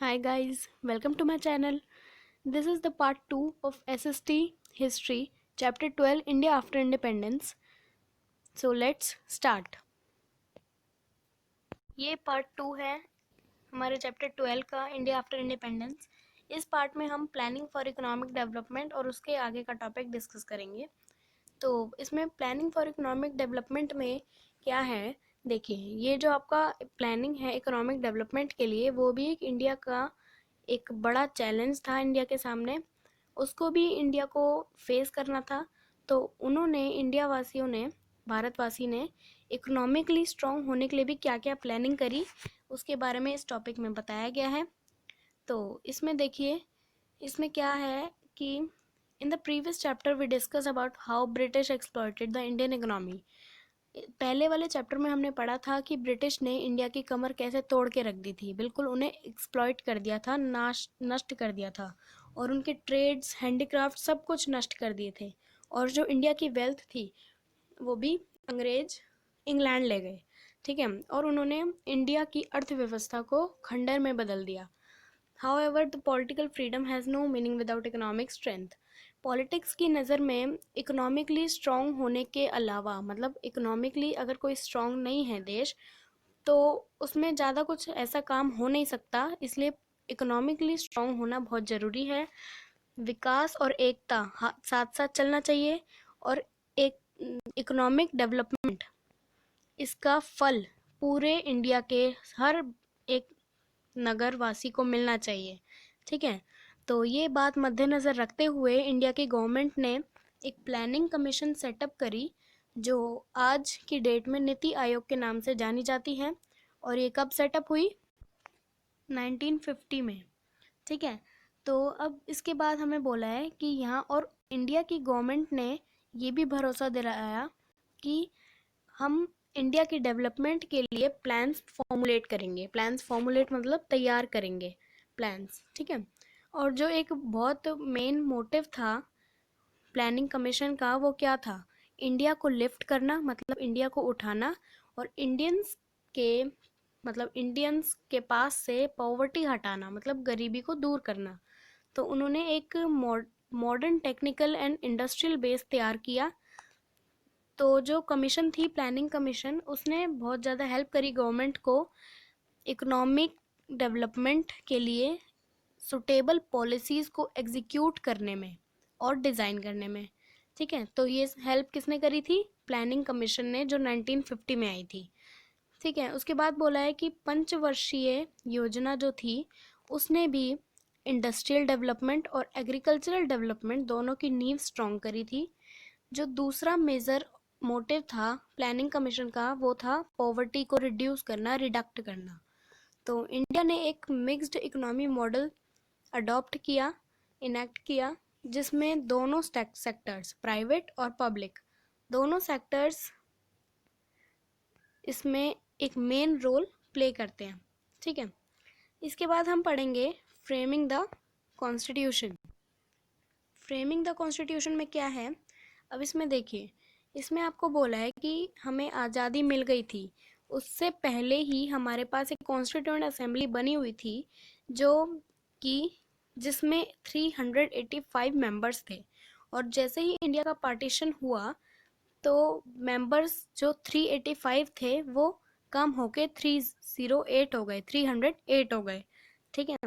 Hi guys, welcome to my channel. This is the part 2 of SST History, Chapter 12 India After Independence. So let's start. ये part 2 है हमारे chapter 12 का India after independence. इस part में हम planning for economic development और उसके आगे का टॉपिक डिस्कस करेंगे। तो इसमें प्लानिंग फॉर इकोनॉमिक डेवलपमेंट में क्या है, देखिए ये जो आपका प्लानिंग है इकोनॉमिक डेवलपमेंट के लिए, वो भी एक इंडिया का एक बड़ा चैलेंज था इंडिया के सामने। उसको भी इंडिया को फेस करना था। तो उन्होंने इंडिया वासियों ने, भारतवासी ने इकोनॉमिकली स्ट्रांग होने के लिए भी क्या क्या प्लानिंग करी, उसके बारे में इस टॉपिक में बताया गया है। तो इसमें देखिए, इसमें क्या है कि in the previous chapter we discuss about how British exploited the Indian economy. पहले वाले चैप्टर में हमने पढ़ा था कि ब्रिटिश ने इंडिया की कमर कैसे तोड़ के रख दी थी, बिल्कुल उन्हें एक्सप्लॉइट कर दिया था, नष्ट कर दिया था, और उनके ट्रेड्स, हैंडीक्राफ्ट सब कुछ नष्ट कर दिए थे। और जो इंडिया की वेल्थ थी वो भी अंग्रेज इंग्लैंड ले गए, ठीक है, और उन्होंने इंडिया की अर्थव्यवस्था को खंडर में बदल दिया। However, the political freedom has no meaning without economic strength. Politics की नज़र में इकोनॉमिकली स्ट्रॉन्ग होने के अलावा, मतलब इकोनॉमिकली अगर कोई स्ट्रॉन्ग नहीं है देश, तो उसमें ज़्यादा कुछ ऐसा काम हो नहीं सकता। इसलिए इकोनॉमिकली स्ट्रॉन्ग होना बहुत ज़रूरी है। विकास और एकता साथ साथ चलना चाहिए। और एक इकोनॉमिक डेवलपमेंट, इसका फल पूरे इंडिया के हर एक नगरवासी को मिलना चाहिए, ठीक है। तो ये बात मद्देनज़र रखते हुए इंडिया की गवर्नमेंट ने एक प्लानिंग कमीशन सेटअप करी, जो आज की डेट में नीति आयोग के नाम से जानी जाती है। और ये कब सेटअप हुई? 1950 में, ठीक है। तो अब इसके बाद हमें बोला है कि यहाँ, और इंडिया की गवर्नमेंट ने ये भी भरोसा दिलाया कि हम इंडिया की डेवलपमेंट के लिए प्लान्स फॉर्मुलेट करेंगे। प्लान्स फॉर्मुलेट मतलब तैयार करेंगे प्लान्स, ठीक है। और जो एक बहुत मेन मोटिव था प्लानिंग कमीशन का, वो क्या था? इंडिया को लिफ्ट करना, मतलब इंडिया को उठाना, और इंडियंस के पास से पॉवर्टी हटाना, मतलब गरीबी को दूर करना। तो उन्होंने एक modern technical and industrial base तैयार किया। तो जो कमीशन थी, प्लानिंग कमीशन, उसने बहुत ज़्यादा हेल्प करी गवर्नमेंट को इकोनॉमिक डेवलपमेंट के लिए सुटेबल पॉलिसीज़ को एग्जीक्यूट करने में और डिज़ाइन करने में, ठीक है। तो ये हेल्प किसने करी थी? प्लानिंग कमीशन ने, जो 1950 में आई थी, ठीक है। उसके बाद बोला है कि पंचवर्षीय योजना जो थी, उसने भी इंडस्ट्रियल डेवलपमेंट और एग्रीकल्चरल डेवलपमेंट दोनों की नींव स्ट्रॉन्ग करी थी। जो दूसरा मेजर मोटिव था प्लानिंग कमीशन का, वो था पॉवर्टी को रिड्यूस करना, रिडक्ट करना। तो इंडिया ने एक मिक्स्ड इकोनॉमी मॉडल अडॉप्ट किया, इनेक्ट किया, जिसमें दोनों सेक्टर्स, प्राइवेट और पब्लिक, दोनों सेक्टर्स इसमें एक मेन रोल प्ले करते हैं, ठीक है। इसके बाद हम पढ़ेंगे framing the constitution. Framing the constitution में क्या है? अब इसमें देखिए, इसमें आपको बोला है कि हमें आज़ादी मिल गई थी, उससे पहले ही हमारे पास एक कॉन्स्टिट्यूएंट असेंबली बनी हुई थी, जो कि जिसमें 385 मेंबर्स थे। और जैसे ही इंडिया का पार्टीशन हुआ, तो मेंबर्स जो 385 थे वो कम होके 308 हो गए, 308 हो गए, ठीक है।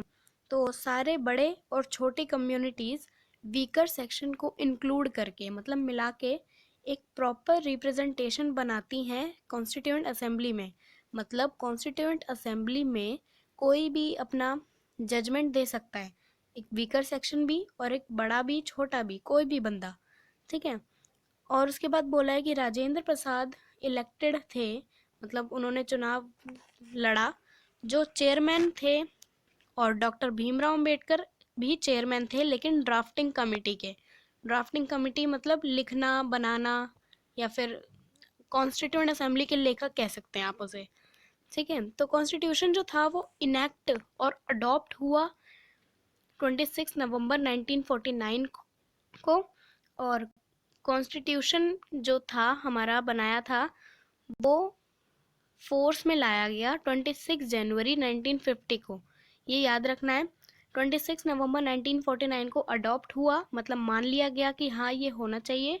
तो सारे बड़े और छोटी कम्युनिटीज़ वीकर सेक्शन को इंक्लूड करके, मतलब मिला के, एक प्रॉपर रिप्रेजेंटेशन बनाती हैं कॉन्स्टिट्यूएंट असेंबली में। मतलब कॉन्स्टिट्यूएंट असेंबली में कोई भी अपना जजमेंट दे सकता है, एक वीकर सेक्शन भी और एक बड़ा भी, छोटा भी, कोई भी बंदा, ठीक है। और उसके बाद बोला है कि राजेंद्र प्रसाद इलेक्टेड थे, मतलब उन्होंने चुनाव लड़ा, जो चेयरमैन थे। और डॉक्टर भीमराव अंबेडकर भी चेयरमैन थे, लेकिन ड्राफ्टिंग कमेटी के। ड्राफ्टिंग कमेटी मतलब लिखना, बनाना, या फिर कॉन्स्टिट्यूएंट असेंबली के लेखक कह सकते हैं आप उसे, ठीक है। तो कॉन्स्टिट्यूशन जो था वो इनेक्ट और अडॉप्ट हुआ 26 नवंबर 1949 को। और कॉन्स्टिट्यूशन जो था हमारा बनाया था, वो फोर्स में लाया गया 26 जनवरी 1950 को। ये याद रखना है। 26 नवंबर 1949 को अडॉप्ट हुआ, मतलब मान लिया गया कि हाँ ये होना चाहिए,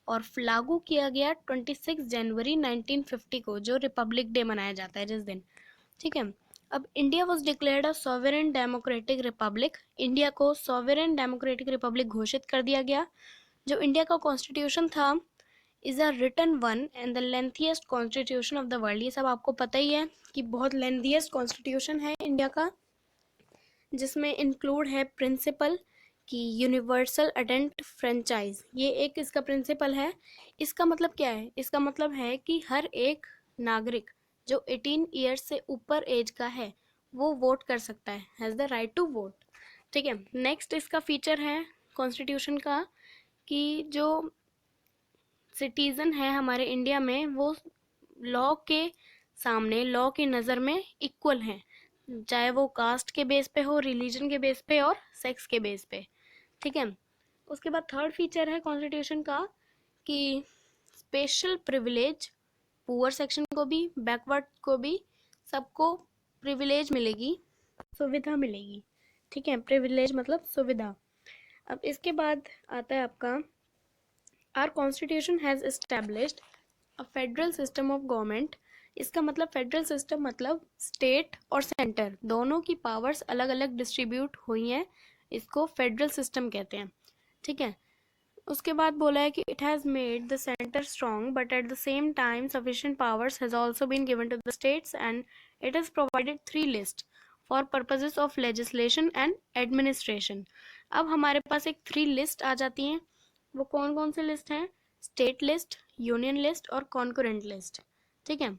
और लागू किया गया 26 जनवरी 1950 को, जो रिपब्लिक डे मनाया जाता है जिस दिन। ठीक है। अब India was declared a sovereign democratic republic. India को सॉवरेन डेमोक्रेटिक रिपब्लिक घोषित कर दिया गया। जो इंडिया का कॉन्स्टिट्यूशन था is a written one and the lengthiest constitution of the world. ये सब आपको पता ही है कि बहुत लेंथीएस्ट कॉन्स्टिट्यूशन है इंडिया का, जिसमें इंक्लूड है प्रिंसिपल कि यूनिवर्सल अडेंट फ्रेंचाइज। ये एक इसका प्रिंसिपल है। इसका मतलब क्या है? इसका मतलब है कि हर एक नागरिक जो 18 ईयर्स से ऊपर एज का है वो वोट कर सकता है, has the right to vote. ठीक है। नेक्स्ट इसका फीचर है कॉन्स्टिट्यूशन का कि जो सिटीज़न है हमारे इंडिया में वो लॉ के सामने, लॉ की नज़र में इक्वल हैं, चाहे वो कास्ट के बेस पे हो, रिलीजन के बेस पे और सेक्स के बेस पे। ठीक है। उसके बाद थर्ड फीचर है कॉन्स्टिट्यूशन का कि स्पेशल प्रिविलेज पुअर सेक्शन को भी, बैकवर्ड को भी, सबको प्रिविलेज मिलेगी, सुविधा मिलेगी। ठीक है। प्रिविलेज मतलब सुविधा। अब इसके बाद आता है आपका our constitution has established a federal system of government. इसका मतलब फेडरल सिस्टम मतलब स्टेट और सेंटर दोनों की पावर्स अलग अलग डिस्ट्रीब्यूट हुई हैं, इसको फेडरल सिस्टम कहते हैं। ठीक है। उसके बाद बोला है कि it has made the centre strong but at the same time sufficient powers has also been given to the states and it has provided 3 list for purposes of legislation and administration. अब हमारे पास एक 3 list आ जाती हैं। वो कौन कौन से list हैं? स्टेट लिस्ट, यूनियन लिस्ट और कॉन्करेंट लिस्ट। ठीक है।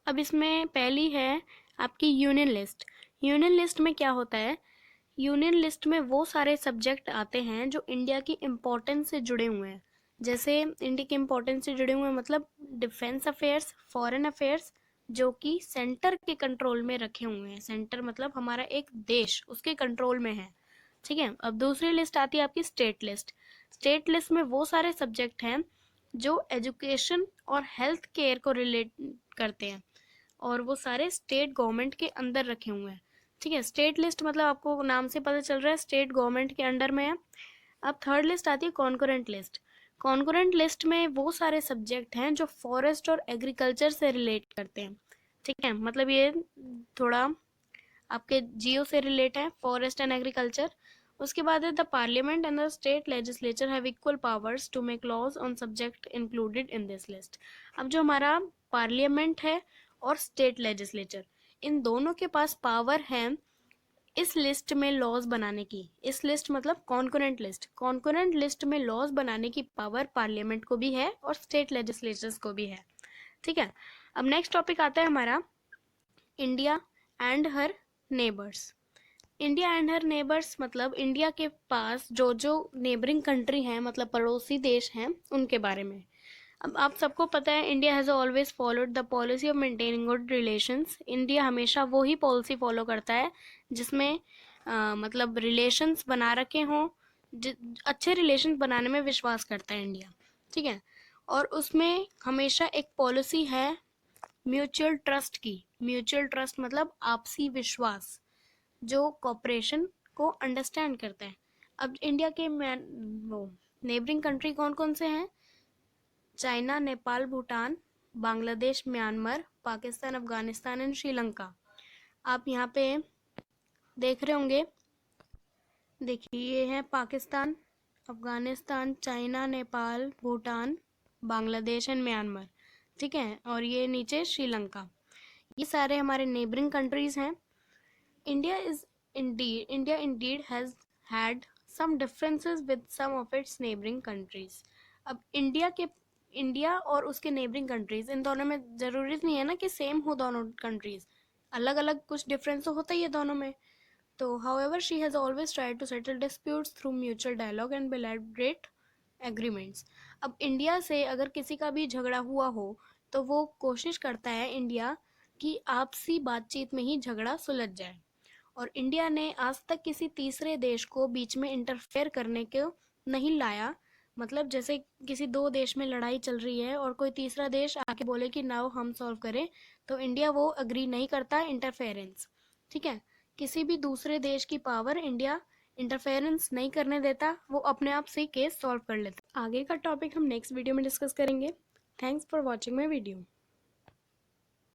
अब इसमें पहली है आपकी यूनियन लिस्ट। यूनियन लिस्ट में क्या होता है? यूनियन लिस्ट में वो सारे सब्जेक्ट आते हैं जो इंडिया की इम्पोर्टेंस से जुड़े हुए हैं। जैसे इंडिया की इम्पोर्टेंस से जुड़े हुए हैं मतलब डिफेंस अफेयर्स, फॉरेन अफेयर्स, जो कि सेंटर के कंट्रोल में रखे हुए हैं। सेंटर मतलब हमारा एक देश, उसके कंट्रोल में है। ठीक है। अब दूसरी लिस्ट आती है आपकी स्टेट लिस्ट। स्टेट लिस्ट में वो सारे सब्जेक्ट हैं जो एजुकेशन और हेल्थ केयर को रिलेट करते हैं, और वो सारे स्टेट गवर्नमेंट के अंदर रखे हुए हैं। ठीक है। स्टेट लिस्ट मतलब आपको नाम से पता चल रहा है स्टेट गवर्नमेंट के अंडर में है। अब थर्ड लिस्ट आती है कॉन्करेंट लिस्ट। कॉन्करेंट लिस्ट में वो सारे सब्जेक्ट हैं जो फॉरेस्ट और एग्रीकल्चर से रिलेट करते हैं। ठीक है। मतलब ये थोड़ा आपके जियो से रिलेट है, फॉरेस्ट एंड एग्रीकल्चर। उसके बाद है the parliament and the state legislature have equal powers to make laws on subject included in this list. अब जो हमारा पार्लियामेंट है और स्टेट लेजिस्लेचर, इन दोनों के पास पावर है इस लिस्ट में लॉज बनाने की। इस लिस्ट मतलब कॉन्करेंट लिस्ट, कॉन्करेंट लिस्ट में लॉज बनाने की पावर पार्लियामेंट को भी है और स्टेट लेजिस्लेचर्स को भी है। ठीक है। अब नेक्स्ट टॉपिक आता है हमारा India and her neighbours. India and her neighbours मतलब इंडिया के पास जो जो नेबरिंग कंट्री हैं, मतलब पड़ोसी देश हैं, उनके बारे में। अब आप सबको पता है India has always followed the policy of maintaining good relations. India हमेशा वो ही पॉलिसी फॉलो करता है जिसमें मतलब रिलेशंस बना रखे हों, अच्छे रिलेशंस बनाने में विश्वास करता है इंडिया। ठीक है। और उसमें हमेशा एक पॉलिसी है म्यूचुअल ट्रस्ट की। म्यूचुअल ट्रस्ट मतलब आपसी विश्वास, जो कॉपरेशन को अंडरस्टैंड करता है। अब इंडिया के वो नेबरिंग कंट्री कौन कौन से हैं? China, Nepal, Bhutan, Bangladesh, Myanmar, Pakistan, Afghanistan and Sri Lanka. आप यहाँ पे देख रहे होंगे, देखिए ये है Pakistan, Afghanistan, China, Nepal, Bhutan, Bangladesh and Myanmar. ठीक है। और ये नीचे श्रीलंका। ये सारे हमारे नेबरिंग कंट्रीज हैं। India indeed has had some differences with some of its neighboring countries. अब इंडिया और उसके नेबरिंग कंट्रीज, इन दोनों में ज़रूरी नहीं है ना कि सेम हो दोनों कंट्रीज, अलग अलग कुछ डिफरेंस तो होता ही है दोनों में। तो however she has always tried to settle disputes through mutual dialogue and bilateral agreements. अब इंडिया से अगर किसी का भी झगड़ा हुआ हो तो वो कोशिश करता है इंडिया कि आपसी बातचीत में ही झगड़ा सुलझ जाए। और इंडिया ने आज तक किसी तीसरे देश को बीच में इंटरफेयर करने को नहीं लाया। मतलब जैसे किसी दो देश में लड़ाई चल रही है और कोई तीसरा देश आके बोले कि नाउ हम सॉल्व करें, तो इंडिया वो अग्री नहीं करता इंटरफेरेंस। ठीक है, किसी भी दूसरे देश की पावर इंडिया इंटरफेरेंस नहीं करने देता, वो अपने आप से केस सॉल्व कर लेता। आगे का टॉपिक हम नेक्स्ट वीडियो में डिस्कस करेंगे। Thanks for watching my video.